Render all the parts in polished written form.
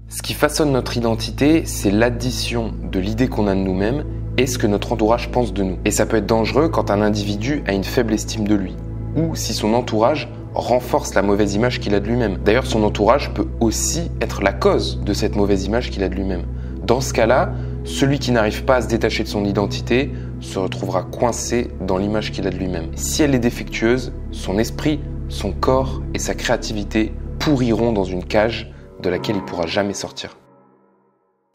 Ce qui façonne notre identité, c'est l'addition de l'idée qu'on a de nous-mêmes et ce que notre entourage pense de nous. Et ça peut être dangereux quand un individu a une faible estime de lui, ou si son entourage renforce la mauvaise image qu'il a de lui-même. D'ailleurs, son entourage peut aussi être la cause de cette mauvaise image qu'il a de lui-même. Dans ce cas-là, celui qui n'arrive pas à se détacher de son identité se retrouvera coincé dans l'image qu'il a de lui-même. Si elle est défectueuse, son esprit, son corps et sa créativité pourriront dans une cage de laquelle il ne pourra jamais sortir.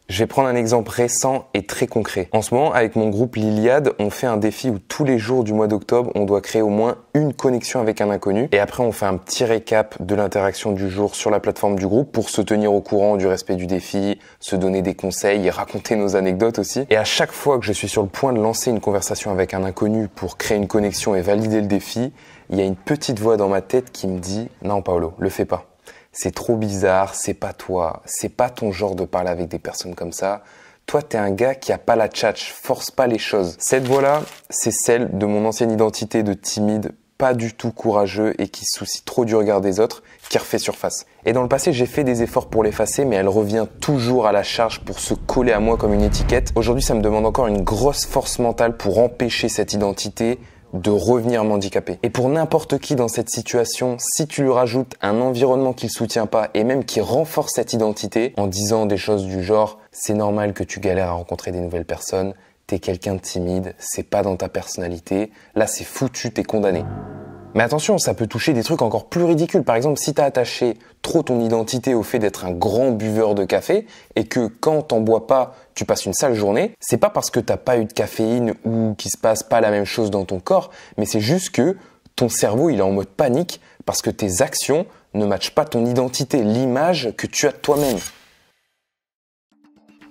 Je vais prendre un exemple récent et très concret. En ce moment, avec mon groupe l'Iliade, on fait un défi où tous les jours du mois d'octobre, on doit créer au moins une connexion avec un inconnu. Et après, on fait un petit récap de l'interaction du jour sur la plateforme du groupe pour se tenir au courant du respect du défi, se donner des conseils et raconter nos anecdotes aussi. Et à chaque fois que je suis sur le point de lancer une conversation avec un inconnu pour créer une connexion et valider le défi, il y a une petite voix dans ma tête qui me dit « Non Paolo, le fais pas. C'est trop bizarre, c'est pas toi, c'est pas ton genre de parler avec des personnes comme ça. Toi, t'es un gars qui a pas la tchatche, force pas les choses. » Cette voix-là, c'est celle de mon ancienne identité de timide, pas du tout courageux et qui se soucie trop du regard des autres, qui refait surface. Et dans le passé, j'ai fait des efforts pour l'effacer, mais elle revient toujours à la charge pour se coller à moi comme une étiquette. Aujourd'hui, ça me demande encore une grosse force mentale pour empêcher cette identité de revenir m'handicaper. Et pour n'importe qui dans cette situation, si tu lui rajoutes un environnement qu'il soutient pas et même qui renforce cette identité en disant des choses du genre « c'est normal que tu galères à rencontrer des nouvelles personnes, t'es quelqu'un de timide, c'est pas dans ta personnalité, là c'est foutu, t'es condamné ». Mais attention, ça peut toucher des trucs encore plus ridicules. Par exemple, si t'as attaché trop ton identité au fait d'être un grand buveur de café et que quand t'en bois pas, tu passes une sale journée, c'est pas parce que t'as pas eu de caféine ou qu'il se passe pas la même chose dans ton corps, mais c'est juste que ton cerveau, il est en mode panique parce que tes actions ne matchent pas ton identité, l'image que tu as de toi-même.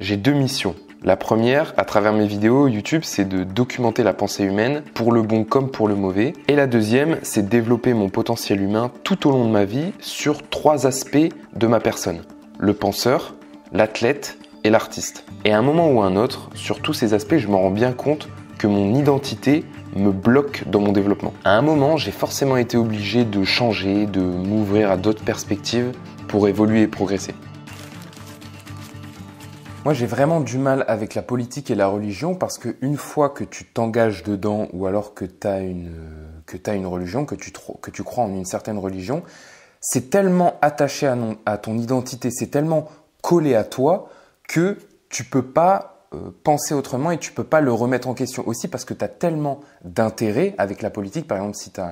J'ai deux missions. La première, à travers mes vidéos YouTube, c'est de documenter la pensée humaine, pour le bon comme pour le mauvais. Et la deuxième, c'est de développer mon potentiel humain tout au long de ma vie sur trois aspects de ma personne. Le penseur, l'athlète et l'artiste. Et à un moment ou à un autre, sur tous ces aspects, je me rends bien compte que mon identité me bloque dans mon développement. À un moment, j'ai forcément été obligé de changer, de m'ouvrir à d'autres perspectives pour évoluer et progresser. Moi, j'ai vraiment du mal avec la politique et la religion parce qu'une fois que tu t'engages dedans ou alors que tu as une religion, que tu crois en une certaine religion, c'est tellement attaché à ton identité, c'est tellement collé à toi que tu peux pas penser autrement et tu peux pas le remettre en question aussi parce que tu as tellement d'intérêt avec la politique. Par exemple, si tu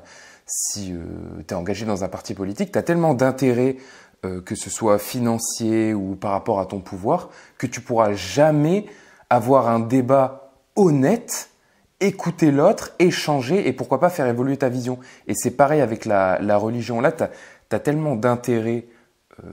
es engagé dans un parti politique, tu as tellement d'intérêt que ce soit financier ou par rapport à ton pouvoir, que tu pourras jamais avoir un débat honnête, écouter l'autre, échanger et pourquoi pas faire évoluer ta vision. Et c'est pareil avec la religion. Là, tu as tellement d'intérêt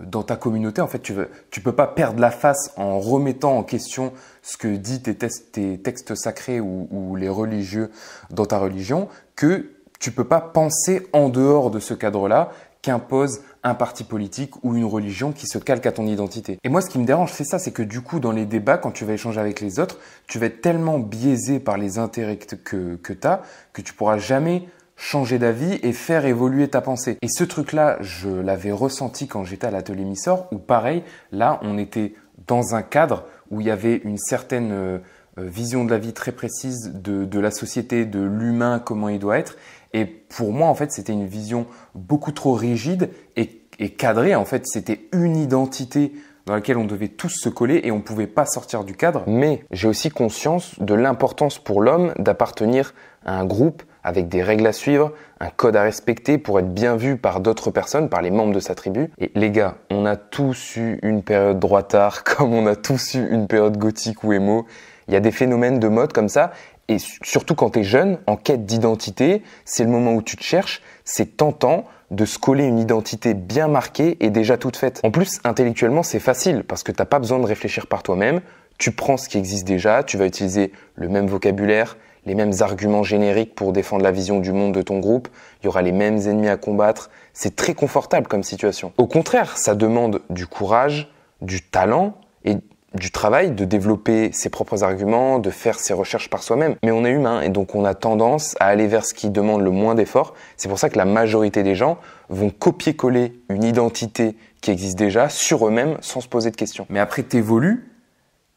dans ta communauté. En fait, tu peux pas perdre la face en remettant en question ce que disent tes textes sacrés ou les religieux dans ta religion, que tu peux pas penser en dehors de ce cadre-là qu'impose un parti politique ou une religion qui se calque à ton identité. Et moi, ce qui me dérange, c'est ça, c'est que du coup, dans les débats, quand tu vas échanger avec les autres, tu vas être tellement biaisé par les intérêts que tu as que tu pourras jamais changer d'avis et faire évoluer ta pensée. Et ce truc-là, je l'avais ressenti quand j'étais à l'atelier Missor, où pareil, là, on était dans un cadre où il y avait une certaine vision de la vie très précise de la société, de l'humain, comment il doit être. Et pour moi, en fait, c'était une vision beaucoup trop rigide et cadrée. En fait, c'était une identité dans laquelle on devait tous se coller et on ne pouvait pas sortir du cadre. Mais j'ai aussi conscience de l'importance pour l'homme d'appartenir à un groupe avec des règles à suivre, un code à respecter pour être bien vu par d'autres personnes, par les membres de sa tribu. Et les gars, on a tous eu une période droitard, comme on a tous eu une période gothique ou émo. Il y a des phénomènes de mode comme ça. Et surtout quand tu es jeune, en quête d'identité, c'est le moment où tu te cherches, c'est tentant de se coller une identité bien marquée et déjà toute faite. En plus, intellectuellement, c'est facile parce que tu n'as pas besoin de réfléchir par toi-même. Tu prends ce qui existe déjà, tu vas utiliser le même vocabulaire, les mêmes arguments génériques pour défendre la vision du monde de ton groupe. Il y aura les mêmes ennemis à combattre. C'est très confortable comme situation. Au contraire, ça demande du courage, du talent et du travail, de développer ses propres arguments, de faire ses recherches par soi-même. Mais on est humain et donc on a tendance à aller vers ce qui demande le moins d'efforts. C'est pour ça que la majorité des gens vont copier-coller une identité qui existent déjà sur eux-mêmes sans se poser de questions. Mais après, t'évolues,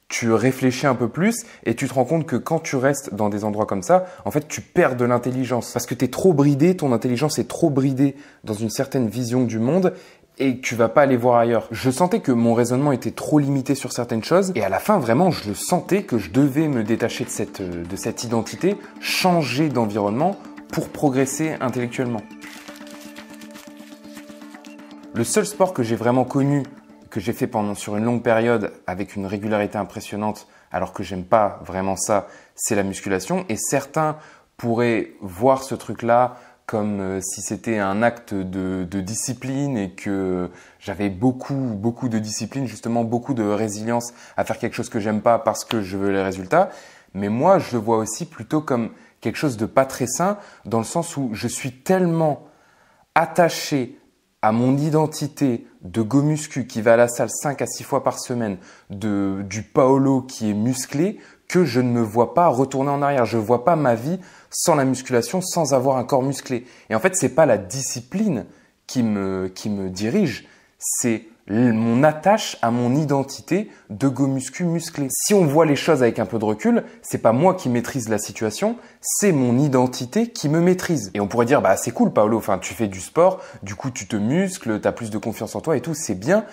tu réfléchis un peu plus et tu te rends compte que quand tu restes dans des endroits comme ça, en fait, tu perds de l'intelligence. Parce que t'es trop bridé, ton intelligence est trop bridée dans une certaine vision du monde et tu vas pas aller voir ailleurs. Je sentais que mon raisonnement était trop limité sur certaines choses et à la fin, vraiment, je sentais que je devais me détacher de cette identité, changer d'environnement pour progresser intellectuellement. Le seul sport que j'ai vraiment connu, que j'ai fait sur une longue période avec une régularité impressionnante, alors que j'aime pas vraiment ça, c'est la musculation. Et certains pourraient voir ce truc-là comme si c'était un acte de discipline et que j'avais beaucoup de discipline, justement beaucoup de résilience à faire quelque chose que j'aime pas parce que je veux les résultats. Mais moi, je le vois aussi plutôt comme quelque chose de pas très sain, dans le sens où je suis tellement attaché à mon identité de go muscu qui va à la salle 5 à 6 fois par semaine, du Paolo qui est musclé, que je ne me vois pas retourner en arrière. Je ne vois pas ma vie sans la musculation, sans avoir un corps musclé. Et en fait, c'est pas la discipline qui me dirige, c'est mon attache à mon identité de go muscu musclé. Si on voit les choses avec un peu de recul, c'est pas moi qui maîtrise la situation, c'est mon identité qui me maîtrise. Et on pourrait dire, bah c'est cool Paolo, enfin tu fais du sport, du coup tu te muscles, tu as plus de confiance en toi et tout, c'est bien.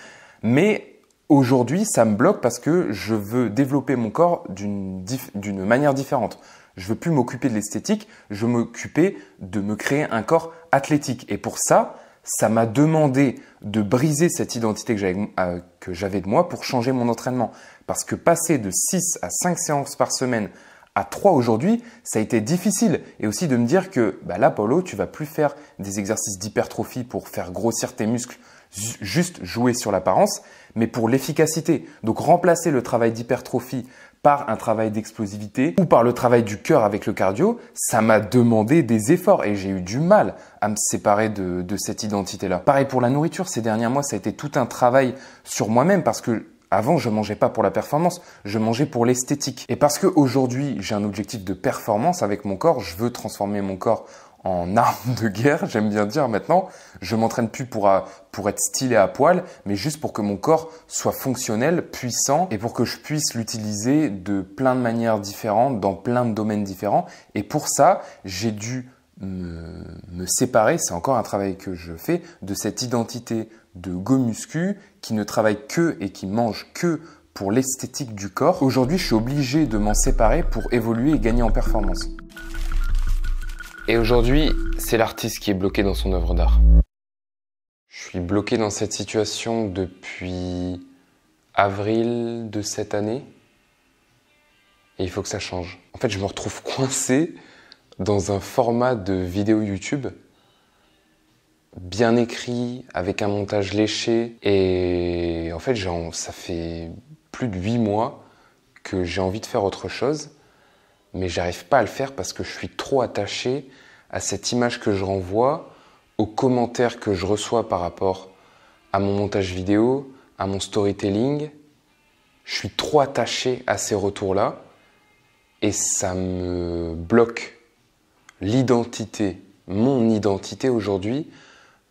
Mais aujourd'hui, ça me bloque parce que je veux développer mon corps d'une manière différente. Je veux plus m'occuper de l'esthétique, je veux m'occuper de me créer un corps athlétique. Et pour ça, ça m'a demandé de briser cette identité que j'avais de moi pour changer mon entraînement. Parce que passer de 6 à 5 séances par semaine à 3 aujourd'hui, ça a été difficile. Et aussi de me dire que bah là, Paolo, tu vas plus faire des exercices d'hypertrophie pour faire grossir tes muscles, juste jouer sur l'apparence, mais pour l'efficacité. Donc remplacer le travail d'hypertrophie par un travail d'explosivité ou par le travail du cœur avec le cardio, ça m'a demandé des efforts et j'ai eu du mal à me séparer de cette identité-là. Pareil pour la nourriture, ces derniers mois, ça a été tout un travail sur moi-même parce que avant, je mangeais pas pour la performance, je mangeais pour l'esthétique. Et parce qu'aujourd'hui, j'ai un objectif de performance avec mon corps, je veux transformer mon corps en arme de guerre, j'aime bien dire maintenant. Je m'entraîne plus pour être stylé à poil, mais juste pour que mon corps soit fonctionnel, puissant et pour que je puisse l'utiliser de plein de manières différentes, dans plein de domaines différents. Et pour ça, j'ai dû me séparer, c'est encore un travail que je fais, de cette identité de go muscu qui ne travaille que et qui mange que pour l'esthétique du corps. Aujourd'hui, je suis obligé de m'en séparer pour évoluer et gagner en performance. Et aujourd'hui, c'est l'artiste qui est bloqué dans son œuvre d'art. Je suis bloqué dans cette situation depuis avril de cette année et il faut que ça change. En fait, je me retrouve coincé dans un format de vidéo YouTube bien écrit, avec un montage léché et en fait, ça fait plus de 8 mois que j'ai envie de faire autre chose. Mais j'arrive pas à le faire parce que je suis trop attaché à cette image que je renvoie, aux commentaires que je reçois par rapport à mon montage vidéo, à mon storytelling. Je suis trop attaché à ces retours-là et ça me bloque. L'identité, mon identité aujourd'hui,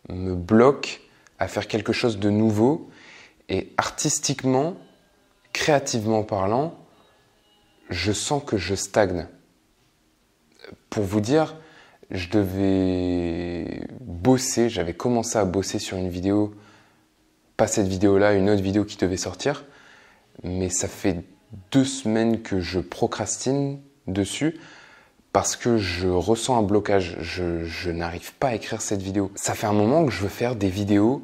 me bloque à faire quelque chose de nouveau et artistiquement, créativement parlant, je sens que je stagne. Pour vous dire, je devais bosser, j'avais commencé à bosser sur une vidéo, pas cette vidéo-là, une autre vidéo qui devait sortir, mais ça fait 2 semaines que je procrastine dessus parce que je ressens un blocage, je n'arrive pas à écrire cette vidéo. Ça fait un moment que je veux faire des vidéos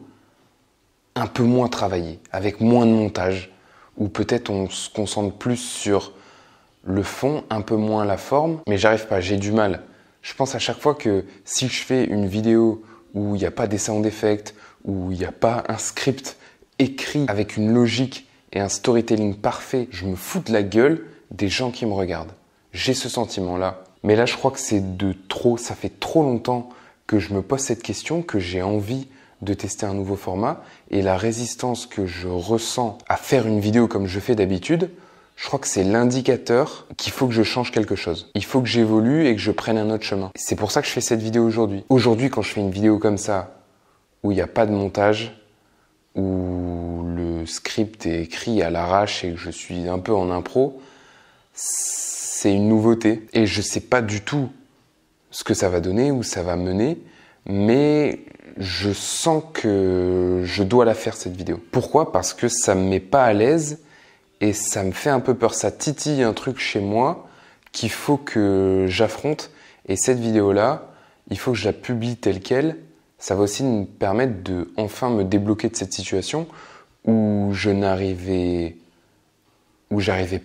un peu moins travaillées, avec moins de montage, où peut-être on se concentre plus sur le fond, un peu moins la forme, mais j'arrive pas, j'ai du mal. Je pense à chaque fois que si je fais une vidéo où il n'y a pas des sound effects, où il n'y a pas un script écrit avec une logique et un storytelling parfait, je me fous de la gueule des gens qui me regardent. J'ai ce sentiment-là. Mais là, je crois que c'est de trop, ça fait trop longtemps que je me pose cette question, que j'ai envie de tester un nouveau format et la résistance que je ressens à faire une vidéo comme je fais d'habitude, je crois que c'est l'indicateur qu'il faut que je change quelque chose. Il faut que j'évolue et que je prenne un autre chemin. C'est pour ça que je fais cette vidéo aujourd'hui. Aujourd'hui, quand je fais une vidéo comme ça, où il n'y a pas de montage, où le script est écrit à l'arrache et que je suis un peu en impro, c'est une nouveauté. Et je sais pas du tout ce que ça va donner, où ça va mener, mais je sens que je dois la faire cette vidéo. Pourquoi ? Parce que ça me met pas à l'aise et ça me fait un peu peur. Ça titille un truc chez moi qu'il faut que j'affronte. Et cette vidéo-là, il faut que je la publie telle quelle. Ça va aussi me permettre de enfin me débloquer de cette situation où j'arrivais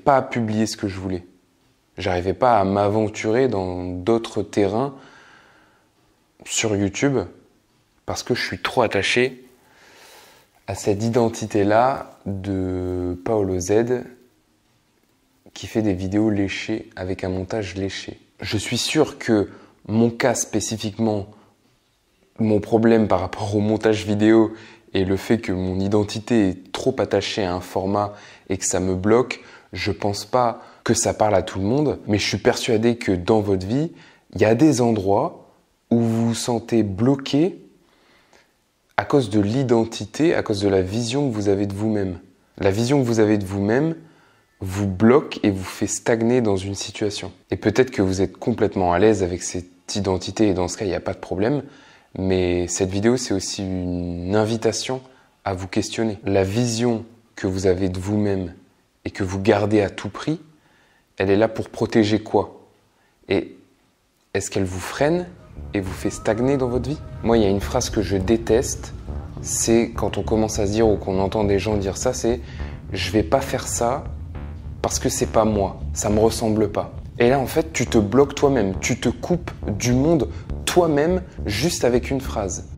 pas à publier ce que je voulais. J'arrivais pas à m'aventurer dans d'autres terrains sur YouTube parce que je suis trop attaché à cette identité-là de Paolo Z qui fait des vidéos léchées avec un montage léché. Je suis sûr que mon cas spécifiquement, mon problème par rapport au montage vidéo et le fait que mon identité est trop attachée à un format et que ça me bloque, je pense pas que ça parle à tout le monde, mais je suis persuadé que dans votre vie, il y a des endroits où vous vous sentez bloqué à cause de l'identité, à cause de la vision que vous avez de vous-même. La vision que vous avez de vous-même vous bloque et vous fait stagner dans une situation. Et peut-être que vous êtes complètement à l'aise avec cette identité et dans ce cas, il n'y a pas de problème. Mais cette vidéo, c'est aussi une invitation à vous questionner. La vision que vous avez de vous-même et que vous gardez à tout prix, elle est là pour protéger quoi ? Et est-ce qu'elle vous freine et vous fait stagner dans votre vie ? Moi, il y a une phrase que je déteste, c'est quand on commence à se dire ou qu'on entend des gens dire ça, c'est « je vais pas faire ça parce que c'est pas moi, ça me ressemble pas ». Et là, en fait, tu te bloques toi-même, tu te coupes du monde toi-même juste avec une phrase.